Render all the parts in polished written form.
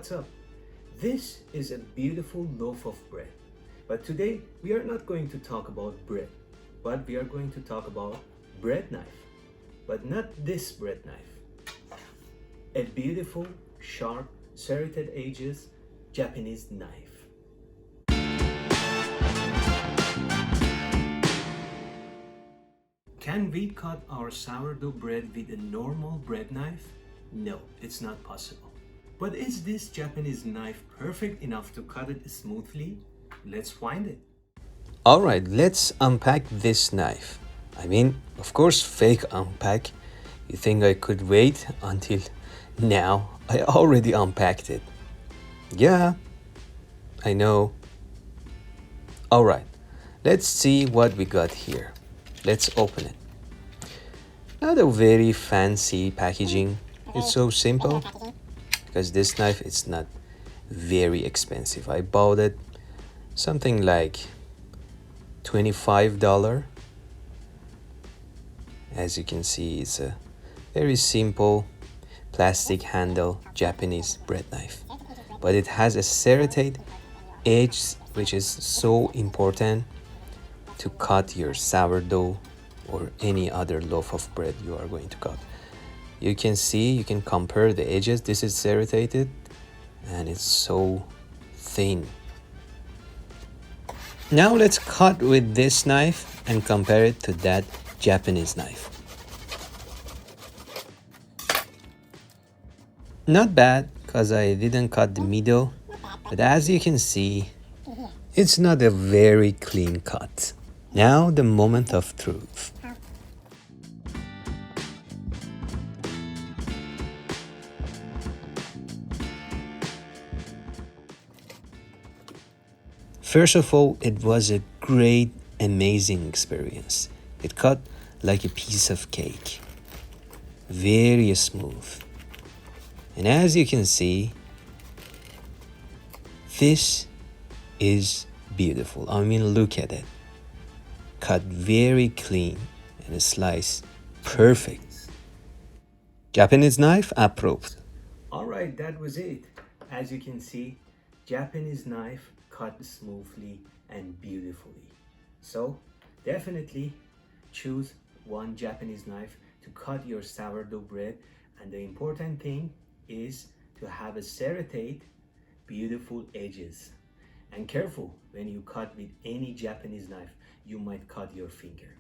what's up? This is a beautiful loaf of bread. But today we are not going to talk about bread, but we are going to talk about bread knife. But not this bread knife. A beautiful, sharp, serrated edges Japanese knife. Can we cut our sourdough bread with a normal bread knife? No, it's not possible. But is this Japanese knife perfect enough to cut it smoothly? Let's find it. Alright, let's unpack this knife. I mean, of course, fake unpack. You think I could wait until now? I already unpacked it. Yeah, I know. Alright, let's see what we got here. Let's open it. Not a very fancy packaging. It's so simple because this knife is not very expensive. I bought it something like $25. As you can see, it's a very simple plastic handle Japanese bread knife, but it has a serrated edge, which is so important to cut your sourdough or any other loaf of bread you are going to cut. You can see, you can compare the edges. This is serrated and it's so thin. Now let's cut with this knife and compare it to that Japanese knife. Not bad, because I didn't cut the middle, but as you can see, it's not a very clean cut. Now the moment of truth. First of all, it was a great, amazing experience. It cut like a piece of cake. Very smooth. And as you can see, this is beautiful. I mean, look at it. Cut very clean and a slice perfect. Japanese knife approved. Alright, that was it. As you can see, Japanese knife cut smoothly and beautifully. So definitely choose one Japanese knife to cut your sourdough bread, and the important thing is to have a serrated, beautiful edges. And careful when you cut with any Japanese knife, you might cut your finger.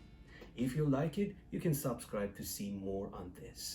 If you like it, you can subscribe to see more on this.